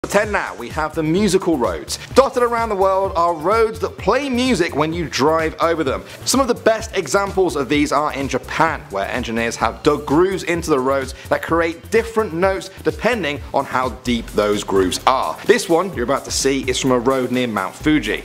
10 now, we have the musical roads. Dotted around the world are roads that play music when you drive over them. Some of the best examples of these are in Japan, where engineers have dug grooves into the roads that create different notes depending on how deep those grooves are. This one you're about to see is from a road near Mount Fuji.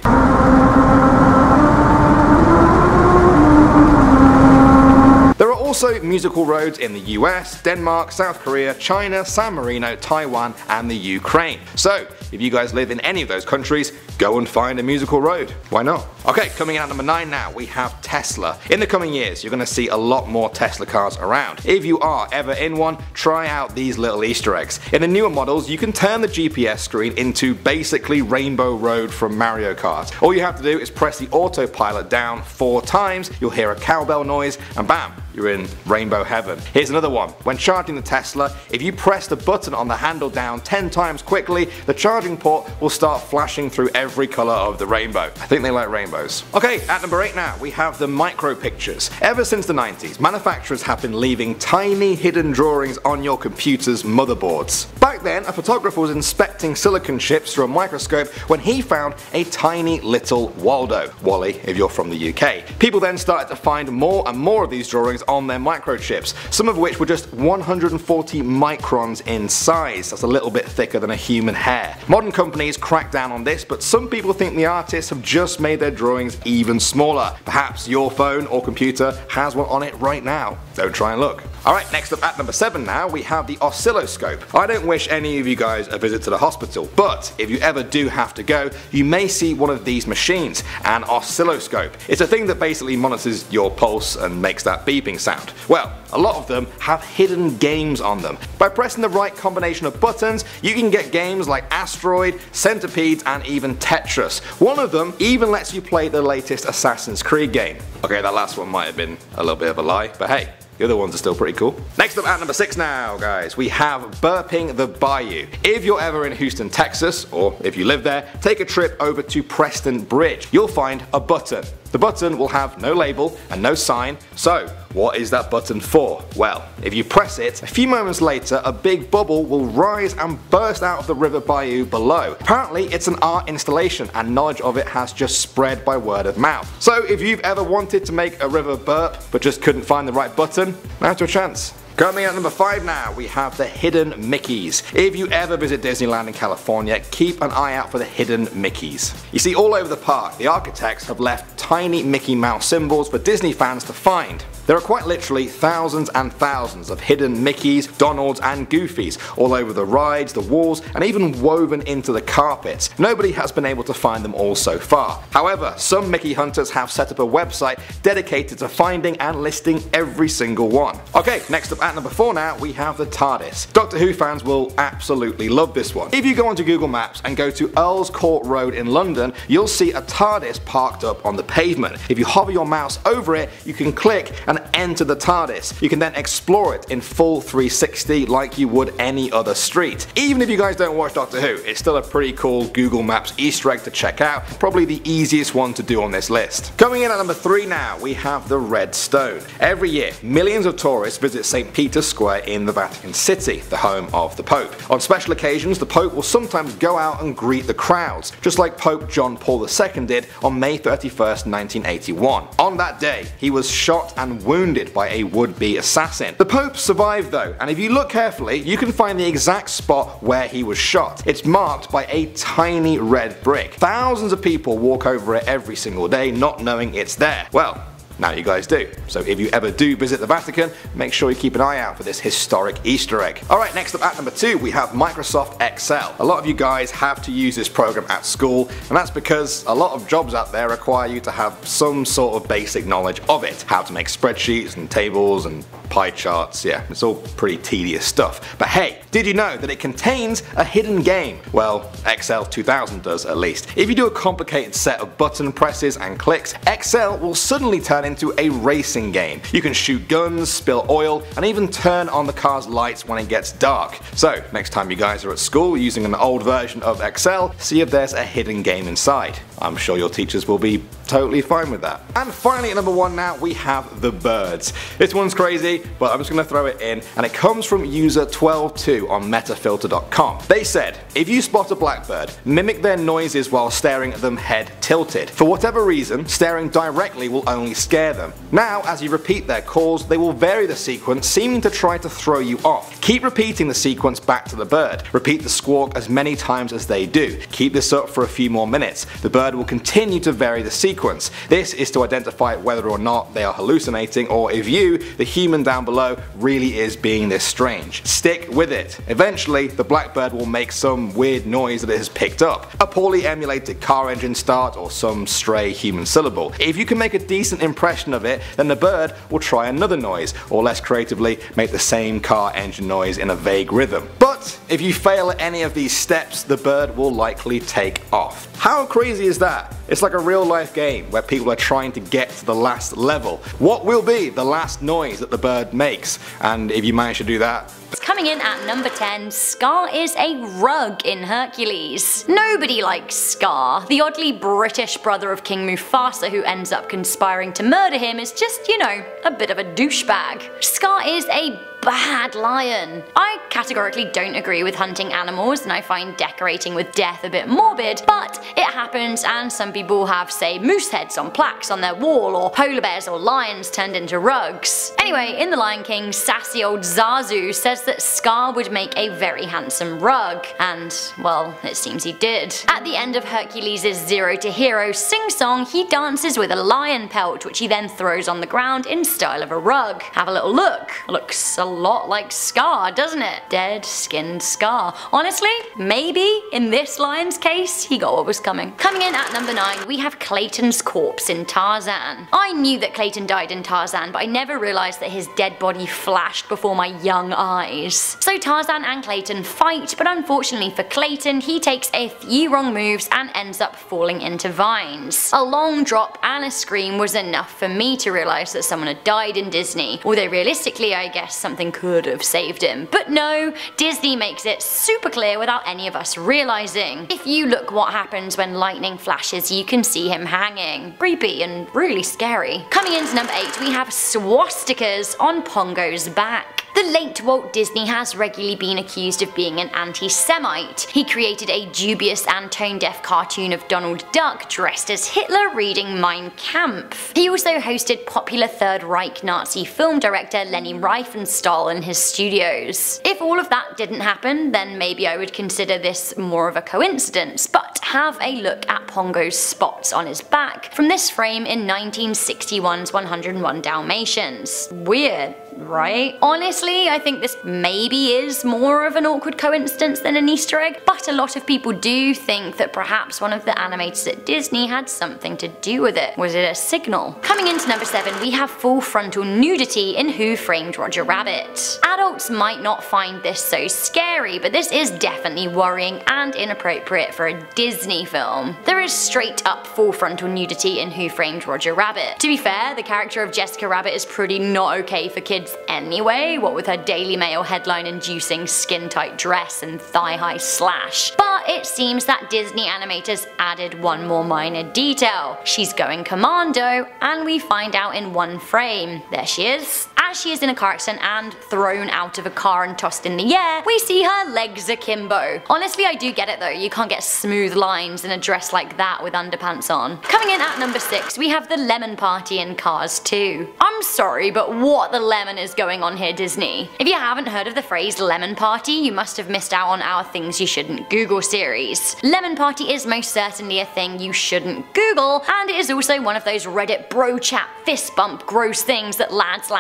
There are also musical roads in the US, Denmark, South Korea, China, San Marino, Taiwan and the Ukraine. So if you guys live in any of those countries, go and find a musical road. Why not? Okay, coming in at number 9 now, we have Tesla. In the coming years, you're going to see a lot more Tesla cars around. If you are ever in one, try out these little Easter eggs. In the newer models, you can turn the GPS screen into basically Rainbow Road from Mario Kart. All you have to do is press the autopilot down 4 times, you'll hear a cowbell noise, and bam, you're in rainbow heaven. Here's another one. When charging the Tesla, if you press the button on the handle down 10 times quickly, the charging port will start flashing through every colour of the rainbow. I think they like rainbows. Okay, at number 8 now, we have the micro pictures. Ever since the 90s, manufacturers have been leaving tiny hidden drawings on your computer's motherboards. Back then, a photographer was inspecting silicon chips through a microscope when he found a tiny little Waldo. Wally, if you're from the UK. People then started to find more and more of these drawings on their microchips, some of which were just 140 microns in size. That's a little bit thicker than a human hair. Modern companies crack down on this, but some people think the artists have just made their drawings even smaller. Perhaps your phone or computer has one on it right now. Don't try and look. Alright, next up at number 7 now, we have the oscilloscope. I don't wish any of you guys a visit to the hospital, but if you ever do have to go, you may see one of these machines, an oscilloscope. It's a thing that basically monitors your pulse and makes that beeping sound. Well, a lot of them have hidden games on them. By pressing the right combination of buttons, you can get games like Asteroid, Centipedes and even Tetris. One of them even lets you play the latest Assassin's Creed game. Okay, that last one might have been a little bit of a lie, but hey, the other ones are still pretty cool. Next up at number 6 now, guys, we have Burping the Bayou. If you're ever in Houston, Texas, or if you live there, take a trip over to Preston Bridge. You'll find a button. The button will have no label and no sign, so what is that button for? Well, if you press it, a few moments later a big bubble will rise and burst out of the river bayou below. Apparently it's an art installation and knowledge of it has just spread by word of mouth. So if you've ever wanted to make a river burp but just couldn't find the right button, now's your chance. Coming at number 5 now, we have the hidden Mickeys. If you ever visit Disneyland in California, keep an eye out for the hidden Mickeys. You see, all over the park, the architects have left tiny Mickey Mouse symbols for Disney fans to find. There are quite literally thousands and thousands of hidden Mickeys, Donalds and Goofies all over the rides, the walls and even woven into the carpets. Nobody has been able to find them all so far. However, some Mickey hunters have set up a website dedicated to finding and listing every single one. Okay, next up at number 4 now, we have the TARDIS. Doctor Who fans will absolutely love this one. If you go onto Google Maps and go to Earl's Court Road in London, you'll see a TARDIS parked up on the pavement. If you hover your mouse over it, you can click and enter the TARDIS. You can then explore it in full 360 like you would any other street. Even if you guys don't watch Doctor Who, it's still a pretty cool Google Maps Easter egg to check out, probably the easiest one to do on this list. Coming in at number 3 now, we have the Red Stone. Every year, millions of tourists visit St. Peter's Square in the Vatican City, the home of the Pope. On special occasions, the Pope will sometimes go out and greet the crowds, just like Pope John Paul II did on May 31st, 1981. On that day, he was shot and wounded by a would-be assassin. The Pope survived though, and if you look carefully, you can find the exact spot where he was shot. It's marked by a tiny red brick. Thousands of people walk over it every single day not knowing it's there. Well, now you guys do. So if you ever do visit the Vatican, make sure you keep an eye out for this historic Easter egg. Alright, next up at number 2 we have Microsoft Excel. A lot of you guys have to use this program at school, and that's because a lot of jobs out there require you to have some sort of basic knowledge of it. How to make spreadsheets and tables and pie charts, yeah, it's all pretty tedious stuff. But hey, did you know that it contains a hidden game? Well, Excel 2000 does at least. If you do a complicated set of button presses and clicks, Excel will suddenly turn into a racing game. You can shoot guns, spill oil, and even turn on the car's lights when it gets dark. So next time you guys are at school using an old version of Excel, see if there's a hidden game inside. I'm sure your teachers will be totally fine with that. And finally at number 1 now we have the birds. This one's crazy, but I'm just going to throw it in, and it comes from user 122 on metafilter.com. They said, if you spot a blackbird, mimic their noises while staring at them head tilted. For whatever reason, staring directly will only scare them. Now as you repeat their calls, they will vary the sequence, seeming to try to throw you off. Keep repeating the sequence back to the bird. Repeat the squawk as many times as they do. Keep this up for a few more minutes. The bird will continue to vary the sequence. This is to identify whether or not they are hallucinating, or if you, the human down below, really is being this strange. Stick with it. Eventually, the blackbird will make some weird noise that it has picked up. A poorly emulated car engine start or some stray human syllable. If you can make a decent impression of it, then the bird will try another noise, or less creatively, make the same car engine noise in a vague rhythm. But if you fail at any of these steps, the bird will likely take off. How crazy is that? It's like a real life game where people are trying to get to the last level. What will be the last noise that the bird makes? And if you manage to do that, coming in at number 10, Scar is a rug in Hercules. Nobody likes Scar. The oddly British brother of King Mufasa who ends up conspiring to murder him is just, you know, a bit of a douchebag. Scar is a bad lion. I categorically don't agree with hunting animals, and I find decorating with death a bit morbid, but it happens, and some people have, say, moose heads on plaques on their wall, or polar bears or lions turned into rugs. Anyway, in The Lion King, sassy old Zazu says that Scar would make a very handsome rug, and, well, it seems he did. At the end of Hercules' Zero to Hero sing-song, he dances with a lion pelt, which he then throws on the ground in style of a rug. Have a little look. Looks a lot like Scar, doesn't it? Dead, skinned Scar. Honestly, maybe in this lion's case, he got what was coming. Coming in at number 9, we have Clayton's corpse in Tarzan. I knew that Clayton died in Tarzan, but I never realised that his dead body flashed before my young eyes. So Tarzan and Clayton fight, but unfortunately for Clayton, he takes a few wrong moves and ends up falling into vines. A long drop and a scream was enough for me to realise that someone had died in Disney, although realistically I guess something could have saved him. But no, Disney makes it super clear without any of us realising. If you look what happens when lightning flashes, you can see him hanging. Creepy and really scary. Coming into number 8, we have swastikas on Pongo's back. The late Walt Disney has regularly been accused of being an anti-Semite. He created a dubious and tone-deaf cartoon of Donald Duck dressed as Hitler reading Mein Kampf. He also hosted popular Third Reich Nazi film director Leni Riefenstahl in his studios. If all of that didn't happen, then maybe I would consider this more of a coincidence, but have a look at Pongo's spots on his back from this frame in 1961's 101 Dalmatians. Weird, right? Honestly, I think this maybe is more of an awkward coincidence than an Easter egg, but a lot of people do think that perhaps one of the animators at Disney had something to do with it. Was it a signal? Coming into number 7, we have full frontal nudity in Who Framed Roger Rabbit. Adults might not find this so scary, but this is definitely worrying and inappropriate for a Disney film. There is straight up full frontal nudity in Who Framed Roger Rabbit. To be fair, the character of Jessica Rabbit is pretty not okay for kids anyway, what with her Daily Mail headline inducing skin tight dress and thigh high slash. But it seems that Disney animators added one more minor detail. She's going commando, and we find out in one frame. There she is. As she is in a car accident and thrown out of a car and tossed in the air, we see her legs akimbo. Honestly, I do get it though, you can't get smooth lines in a dress like that with underpants on. Coming in at number 6, we have the lemon party in Cars 2. I'm sorry, but what the lemon is going on here, Disney? If you haven't heard of the phrase lemon party, you must have missed out on our Things You Shouldn't Google series. Lemon party is most certainly a thing you shouldn't Google, and it is also one of those Reddit bro chat fist bump gross things that lads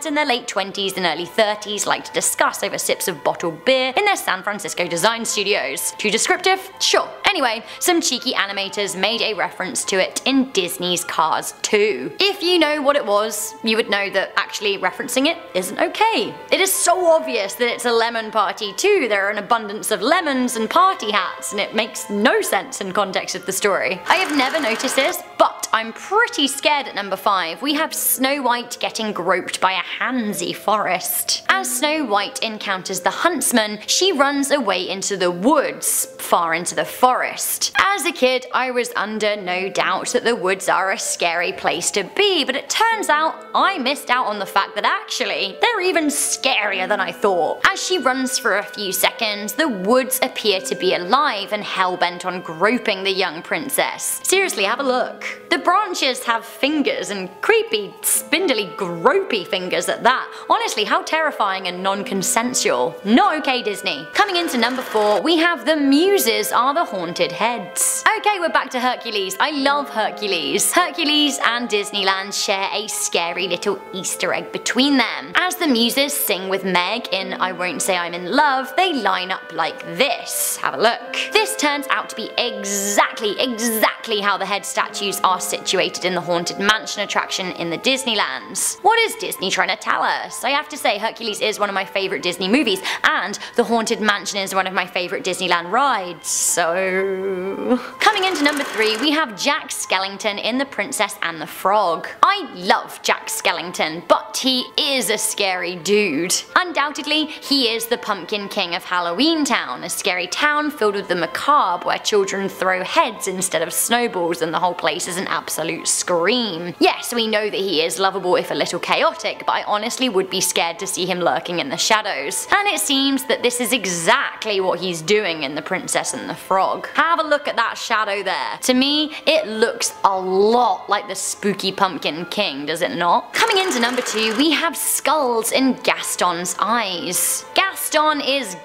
in their late 20s and early 30s like to discuss over sips of bottled beer in their San Francisco design studios. Too descriptive? Sure. Anyway, some cheeky animators made a reference to it in Disney's Cars 2. If you know what it was, you would know that actually referencing it isn't okay. It is so obvious that it's a lemon party too. There are an abundance of lemons and party hats, and it makes no sense in context of the story. I have never noticed this, but I'm pretty scared at number 5. We have Snow White getting groped by a handsy forest. As Snow White encounters the huntsman, she runs away into the woods, far into the forest. forest. As a kid, I was under no doubt that the woods are a scary place to be, but it turns out I missed out on the fact that actually, they're even scarier than I thought. As she runs for a few seconds, the woods appear to be alive and hell-bent on groping the young princess. Seriously, have a look. The branches have fingers, and creepy, spindly, gropey fingers at that. Honestly, how terrifying and non-consensual. Not okay, Disney. Coming into number 4, we have the Muses are the haunted heads. Okay, we're back to Hercules. I love Hercules. Hercules and Disneyland share a scary little Easter egg between them. As the Muses sing with Meg in I Won't Say I'm in Love, they line up like this. Have a look. This turns out to be exactly how the head statues are situated in the Haunted Mansion attraction in the Disneylands. What is Disney trying to tell us? I have to say, Hercules is one of my favourite Disney movies, and the Haunted Mansion is one of my favourite Disneyland rides, so... Coming into number 3, we have Jack Skellington in The Princess and the Frog. I love Jack Skellington, but he is a scary dude. Undoubtedly, he is the Pumpkin King of Halloween Town, a scary town filled with the macabre where children throw heads instead of snowballs and the whole place is an absolute scream. Yes, we know that he is lovable if a little chaotic, but I honestly would be scared to see him lurking in the shadows. And it seems that this is exactly what he's doing in The Princess and the Frog. Have a look at that shadow there. To me, it looks a lot like the spooky Pumpkin King, does it not? Coming into number 2, we have skulls in Gaston's eyes. Gaston is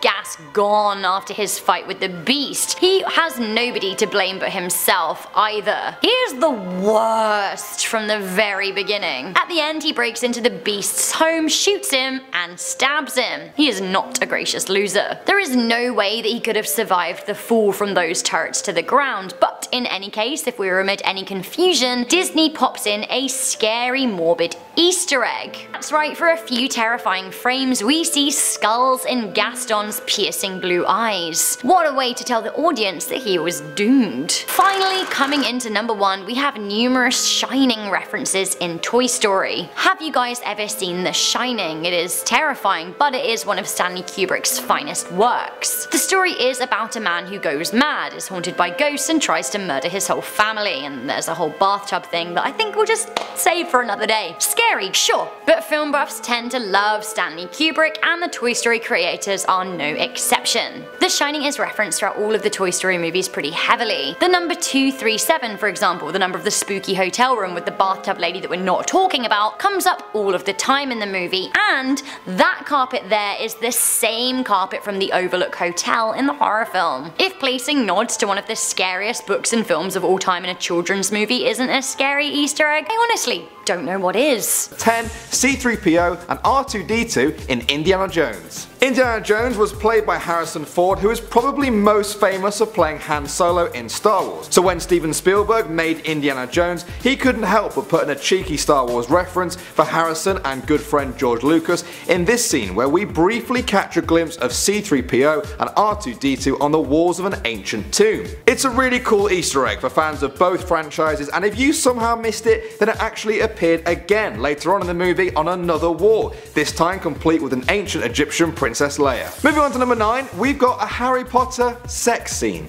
gone after his fight with the Beast. He has nobody to blame but himself either. He is the worst from the very beginning. At the end, he breaks into the Beast's home, shoots him, and stabs him. He is not a gracious loser. There is no way that he could have survived the fall from those turrets to the ground, but in any case, if we were amid any confusion, Disney pops in a scary, morbid Easter egg. That's right, for a few terrifying frames, we see skulls in Gaston's piercing blue eyes. What a way to tell the audience that he was doomed. Finally, coming into number 1, we have numerous Shining references in Toy Story. Have you guys ever seen The Shining? It is terrifying, but it is one of Stanley Kubrick's finest works. The story is about a man who goes mad, is haunted by ghosts, and tries to murder his whole family, and there's a whole bathtub thing that I think we'll just save for another day. Scary, sure, but film buffs tend to love Stanley Kubrick, and the Toy Story creators are no exception. The Shining is referenced throughout all of the Toy Story movies pretty heavily. The number 237, for example, the number of the spooky hotel room with the bathtub lady that we're not talking about, comes up all of the time in the movie, and that carpet there is the same carpet from the Overlook Hotel in the horror film. If placing nods to one of the scariest books and films of all time in a children's movie isn't a scary Easter egg, I honestly don't know what is. 10. C-3PO and R2-D2 in Indiana Jones. Indiana Jones was played by Harrison Ford, who is probably most famous for playing Han Solo in Star Wars. So when Steven Spielberg made Indiana Jones, he couldn't help but put in a cheeky Star Wars reference for Harrison and good friend George Lucas in this scene where we briefly catch a glimpse of C-3PO and R2-D2 on the walls of an ancient tomb. It's a really cool Easter egg for fans of both franchises, and if you somehow missed it, then it actually appeared again later on in the movie on another wall, this time complete with an ancient Egyptian Princess Leia. Moving on to number 9, we've got a Harry Potter sex scene.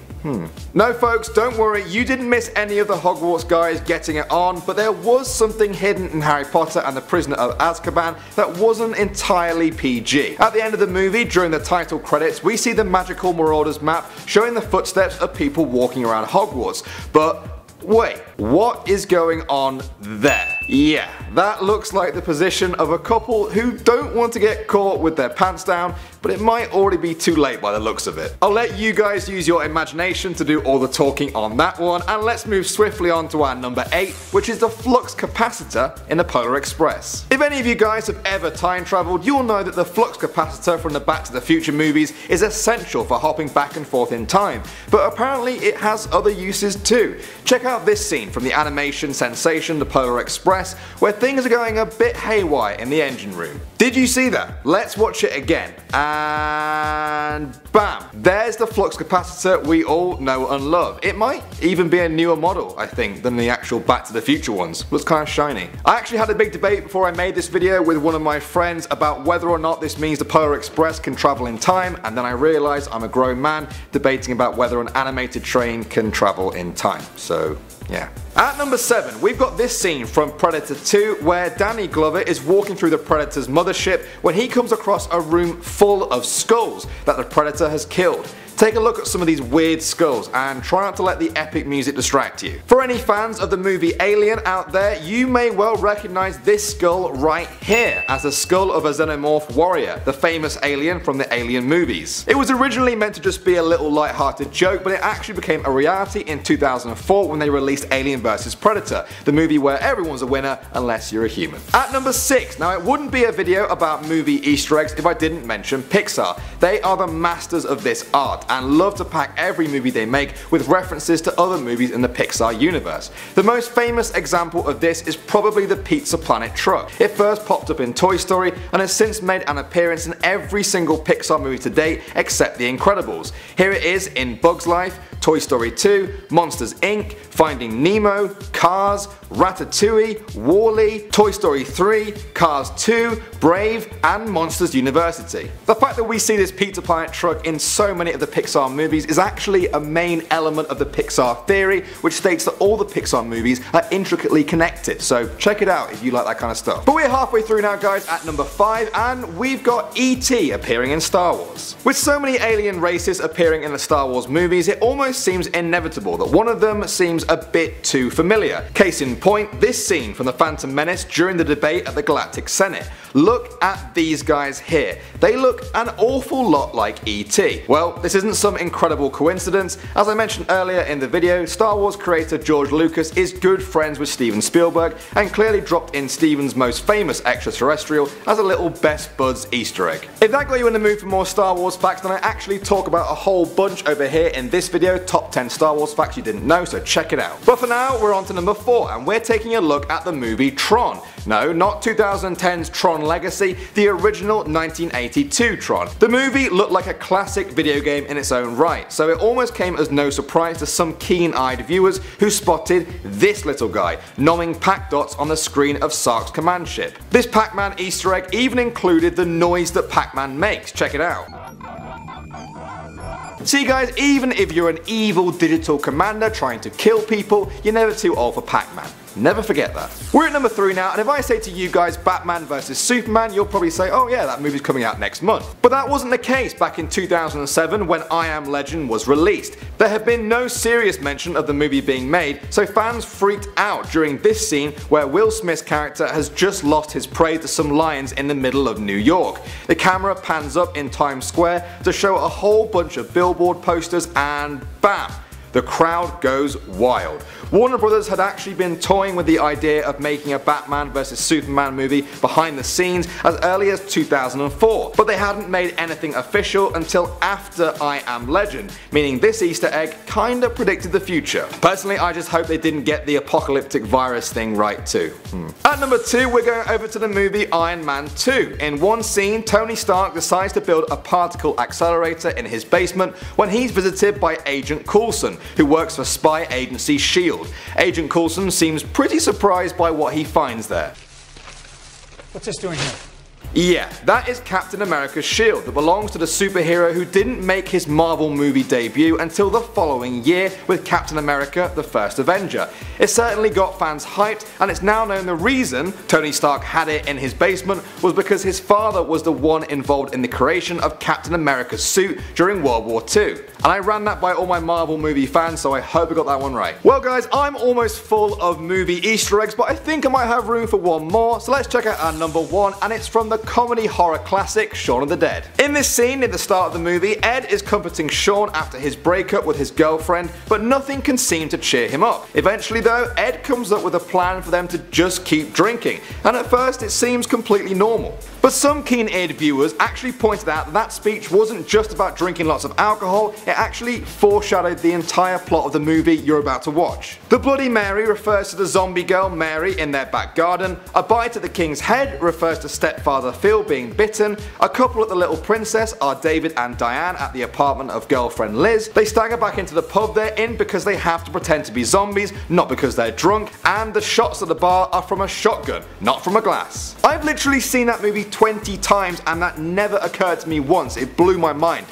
No folks, don't worry, you didn't miss any of the Hogwarts guys getting it on, but there was something hidden in Harry Potter and the Prisoner of Azkaban that wasn't entirely PG. At the end of the movie, during the title credits, we see the magical Marauders map showing the footsteps of people walking around Hogwarts, but wait, what is going on there? Yeah, that looks like the position of a couple who don't want to get caught with their pants down, but it might already be too late by the looks of it. I'll let you guys use your imagination to do all the talking on that one, and let's move swiftly on to our number 8, which is the flux capacitor in the Polar Express. If any of you guys have ever time traveled, you'll know that the flux capacitor from the Back to the Future movies is essential for hopping back and forth in time, but apparently it has other uses too. Check out this scene from the animation sensation The Polar Express, where things are going a bit haywire in the engine room. Did you see that? Let's watch it again. And bam! There's the flux capacitor we all know and love. It might even be a newer model, I think, than the actual Back to the Future ones. Looks kind of shiny. I actually had a big debate before I made this video with one of my friends about whether or not this means the Polar Express can travel in time, and then I realised I'm a grown man debating about whether an animated train can travel in time. So yeah. At number 7, we've got this scene from Predator 2 where Danny Glover is walking through the Predator's mothership when he comes across a room full of skulls that the Predator has killed. Take a look at some of these weird skulls and try not to let the epic music distract you. For any fans of the movie Alien out there, you may well recognise this skull right here as the skull of a xenomorph warrior, the famous alien from the Alien movies. It was originally meant to just be a little light-hearted joke, but it actually became a reality in 2004 when they released Alien vs Predator, the movie where everyone's a winner unless you're a human. At number 6, now it wouldn't be a video about movie Easter eggs if I didn't mention Pixar. They are the masters of this art and love to pack every movie they make with references to other movies in the Pixar universe. The most famous example of this is probably the Pizza Planet truck. It first popped up in Toy Story and has since made an appearance in every single Pixar movie to date except The Incredibles. Here it is in Bug's Life, Toy Story 2, Monsters Inc., Finding Nemo, Cars, Ratatouille, WALL-E, Toy Story 3, Cars 2, Brave, and Monsters University. The fact that we see this Pizza Planet truck in so many of the Pixar movies is actually a main element of the Pixar theory, which states that all the Pixar movies are intricately connected, so check it out if you like that kind of stuff. But we're halfway through now guys at number 5 and we've got E.T. appearing in Star Wars. With so many alien races appearing in the Star Wars movies, it almost seems inevitable that one of them seems a bit too familiar. Case in point, this scene from The Phantom Menace during the debate at the Galactic Senate. Look at these guys here. They look an awful lot like E.T. Well, this isn't some incredible coincidence. As I mentioned earlier in the video, Star Wars creator George Lucas is good friends with Steven Spielberg and clearly dropped in Steven's most famous extraterrestrial as a little best buds Easter egg. If that got you in the mood for more Star Wars facts, then I actually talk about a whole bunch over here in this video, top 10 Star Wars facts you didn't know, so check it out. But for now, we're on to number 4 and we're taking a look at the movie Tron. No, not 2010's Tron Legacy, the original 1982 Tron. The movie looked like a classic video game in its own right, so it almost came as no surprise to some keen-eyed viewers who spotted this little guy, nomming pack dots on the screen of Sark's command ship. This Pac-Man Easter egg even included the noise that Pac-Man makes, check it out. See guys, even if you're an evil digital commander trying to kill people, you're never too old for Pac-Man. Never forget that. We're at number 3 now, and if I say to you guys Batman vs Superman, you'll probably say, oh yeah, that movie's coming out next month. But that wasn't the case back in 2007 when I Am Legend was released. There had been no serious mention of the movie being made, so fans freaked out during this scene where Will Smith's character has just lost his prey to some lions in the middle of New York. The camera pans up in Times Square to show a whole bunch of billboard posters and bam! The crowd goes wild. Warner Brothers had actually been toying with the idea of making a Batman vs Superman movie behind the scenes as early as 2004, but they hadn't made anything official until after I Am Legend, meaning this Easter egg kinda predicted the future. Personally, I just hope they didn't get the apocalyptic virus thing right too. At number 2, we're going over to the movie Iron Man 2. In one scene, Tony Stark decides to build a particle accelerator in his basement when he's visited by Agent Coulson, who works for spy agency S.H.I.E.L.D. Agent Coulson seems pretty surprised by what he finds there. What's this doing here? Yeah, that is Captain America's shield that belongs to the superhero who didn't make his Marvel movie debut until the following year with Captain America: The First Avenger. It certainly got fans hyped, and it's now known the reason Tony Stark had it in his basement was because his father was the one involved in the creation of Captain America's suit during World War II. And I ran that by all my Marvel movie fans, so I hope I got that one right. Well guys, I'm almost full of movie Easter eggs, but I think I might have room for one more, so let's check out our number 1, and it's from the comedy horror classic Shaun of the Dead. In this scene at the start of the movie, Ed is comforting Shaun after his breakup with his girlfriend, but nothing can seem to cheer him up. Eventually though, Ed comes up with a plan for them to just keep drinking, and at first it seems completely normal. But some keen-eared viewers actually pointed out that that speech wasn't just about drinking lots of alcohol, it actually foreshadowed the entire plot of the movie you're about to watch. The Bloody Mary refers to the zombie girl Mary in their back garden, a bite at the king's head refers to stepfather Phil being bitten, a couple at the Little Princess are David and Diane at the apartment of girlfriend Liz, they stagger back into the pub they're in because they have to pretend to be zombies, not because they're drunk, and the shots at the bar are from a shotgun, not from a glass. I've literally seen that movie 20 times and that never occurred to me once, it blew my mind.